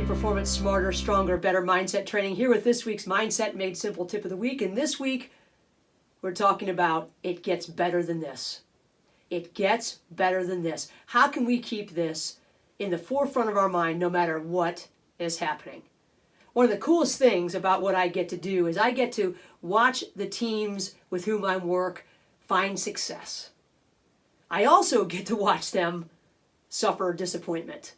Peak Performance Smarter, Stronger, Better Mindset Training, here with this week's Mindset Made Simple Tip of the Week. And this week, we're talking about it gets better than this. It gets better than this. How can we keep this in the forefront of our mind no matter what is happening? One of the coolest things about what I get to do is I get to watch the teams with whom I work find success. I also get to watch them suffer disappointment.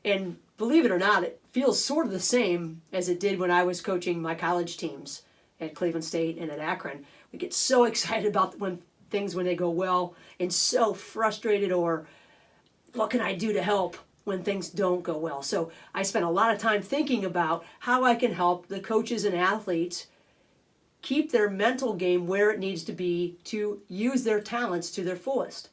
And believe it or not, it feels sort of the same as it did when I was coaching my college teams at Cleveland State and at Akron. We get so excited about when they go well, and so frustrated, or what can I do to help when things don't go well? So I spent a lot of time thinking about how I can help the coaches and athletes keep their mental game where it needs to be to use their talents to their fullest.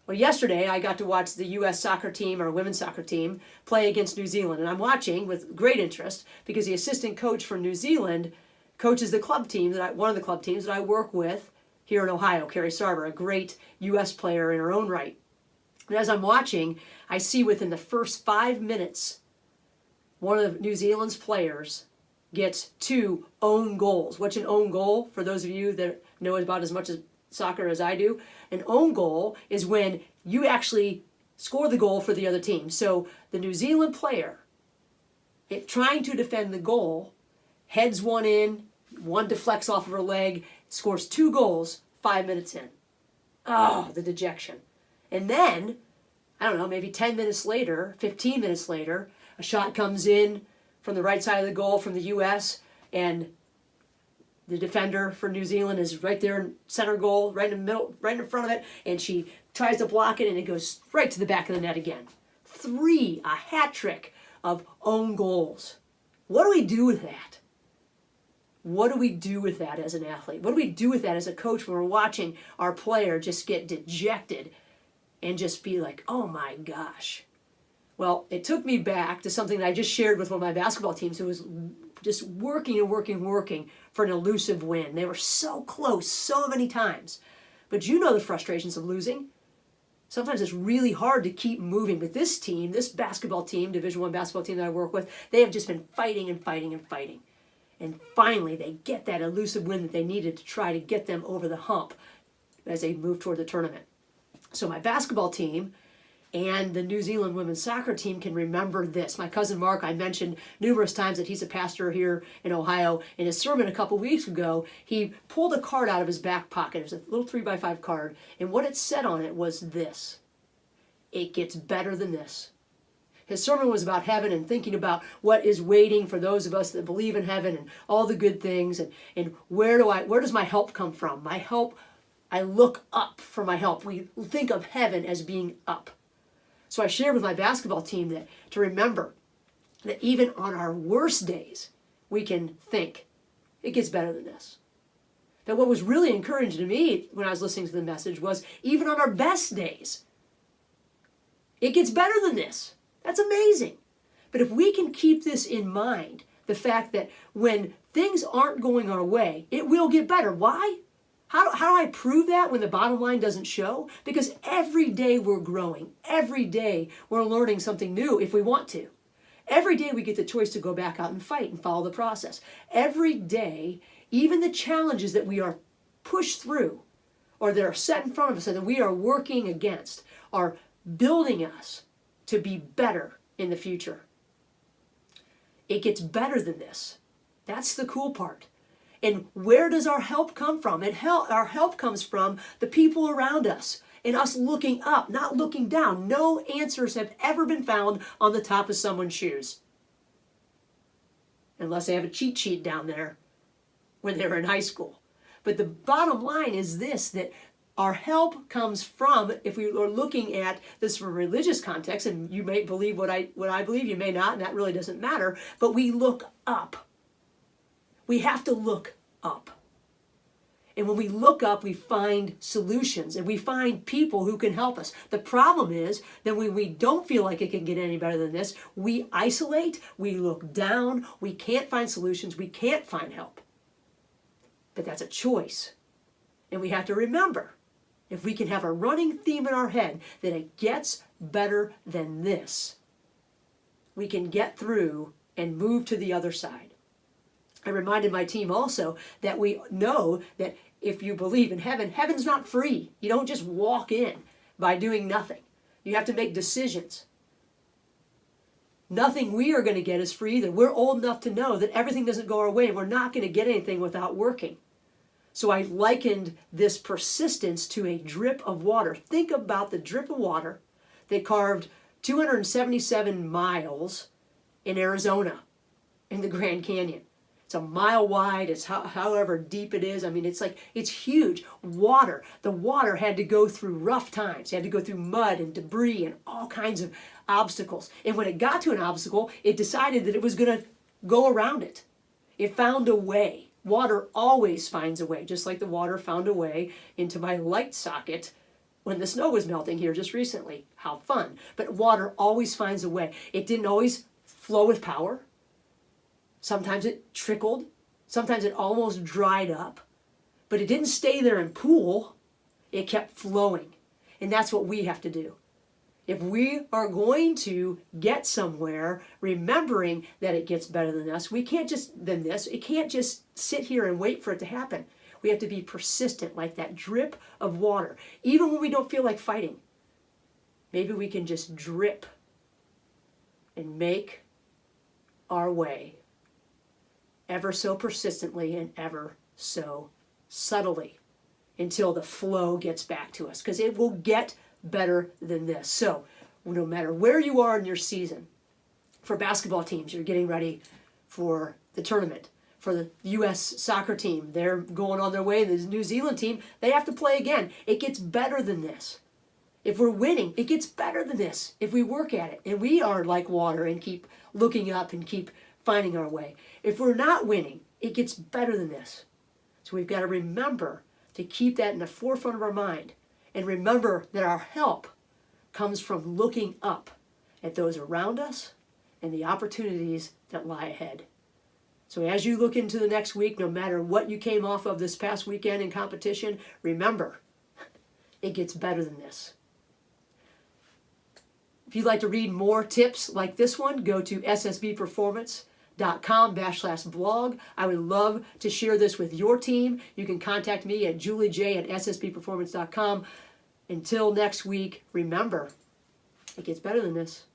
Well, yesterday I got to watch the U.S. soccer team, or women's soccer team, play against New Zealand. And I'm watching with great interest because the assistant coach from New Zealand coaches the club team, one of the club teams that I work with here in Ohio, Carrie Sarver, a great U.S. player in her own right. And as I'm watching, I see within the first 5 minutes, one of New Zealand's players gets 2 own goals. What's an own goal? For those of you that know about as much as soccer as I do, an own goal is when you actually score the goal for the other team. So the New Zealand player, trying to defend the goal, heads one in, one deflects off of her leg, scores 2 goals 5 minutes in. Oh, the dejection. And then, I don't know, maybe 10 minutes later, 15 minutes later, a shot comes in from the right side of the goal from the U.S., and the defender for New Zealand is right there in center goal, right in the middle, right in front of it, and she tries to block it, and it goes right to the back of the net again. 3, a hat trick of own goals. What do we do with that? What do we do with that as an athlete? What do we do with that as a coach when we're watching our player just get dejected and just be like, oh my gosh? Well, it took me back to something that I just shared with one of my basketball teams who was just working and working for an elusive win. They were so close so many times. But you know the frustrations of losing. Sometimes it's really hard to keep moving. But this team, this basketball team, Division I basketball team that I work with, they have just been fighting and fighting and fighting. And finally, they get that elusive win that they needed to try to get them over the hump as they move toward the tournament. So my basketball team and the New Zealand women's soccer team can remember this. My cousin Mark, I mentioned numerous times that he's a pastor here in Ohio. In his sermon a couple weeks ago, he pulled a card out of his back pocket. It was a little 3x5 card. And what it said on it was this: it gets better than this. His sermon was about heaven and thinking about what is waiting for those of us that believe in heaven and all the good things. And where does my help come from? My help, I look up for my help. We think of heaven as being up. So I shared with my basketball team that to remember that even on our worst days, we can think, it gets better than this. That what was really encouraging to me when I was listening to the message was, even on our best days, it gets better than this. That's amazing. But if we can keep this in mind, the fact that when things aren't going our way, it will get better. Why? How do I prove that when the bottom line doesn't show? Because every day we're growing. Every day we're learning something new if we want to. Every day we get the choice to go back out and fight and follow the process. Every day, even the challenges that we are pushed through or that are set in front of us and that we are working against are building us to be better in the future. It gets better than this. That's the cool part. And where does our help come from? Our help comes from the people around us and us looking up, not looking down. No answers have ever been found on the top of someone's shoes. Unless they have a cheat sheet down there when they were in high school. But the bottom line is this, that our help comes from, if we are looking at this from a religious context, and you may believe what I believe, you may not, and that really doesn't matter, but we look up. We have to look up. And when we look up, we find solutions and we find people who can help us. The problem is that when we don't feel like it can get any better than this, we isolate, we look down, we can't find solutions, we can't find help. But that's a choice. And we have to remember, if we can have a running theme in our head that it gets better than this, we can get through and move to the other side. I reminded my team also that we know that if you believe in heaven, heaven's not free. You don't just walk in by doing nothing. You have to make decisions. Nothing we are going to get is free either. We're old enough to know that everything doesn't go our way and we're not going to get anything without working. So I likened this persistence to a drip of water. Think about the drip of water that carved 277 miles in Arizona in the Grand Canyon. It's a mile wide, it's however deep it is. I mean, it's huge. Water. The water had to go through rough times. It had to go through mud and debris and all kinds of obstacles. And when it got to an obstacle, it decided that it was going to go around it. It found a way. Water always finds a way, just like the water found a way into my light socket when the snow was melting here just recently. How fun. But water always finds a way. It didn't always flow with power. Sometimes it trickled. Sometimes it almost dried up. But it didn't stay there and pool. It kept flowing. And that's what we have to do. If we are going to get somewhere, remembering that it gets better than us, we can't just it can't just sit here and wait for it to happen. We have to be persistent, like that drip of water. Even when we don't feel like fighting, maybe we can just drip and make our way ever so persistently and ever so subtly until the flow gets back to us, because it will get better than this. So no matter where you are in your season, for basketball teams, you're getting ready for the tournament. For the U.S. soccer team, they're going on their way. The New Zealand team, they have to play again. It gets better than this. If we're winning, it gets better than this if we work at it. And we are like water and keep looking up and keep finding our way. If we're not winning, it gets better than this. So we've got to remember to keep that in the forefront of our mind. And remember that our help comes from looking up at those around us and the opportunities that lie ahead. So as you look into the next week, no matter what you came off of this past weekend in competition, remember, it gets better than this. If you'd like to read more tips like this one, go to ssbperformance.com/blog. I would love to share this with your team. You can contact me at juliej@ssbperformance.com. Until next week, remember, it gets better than this.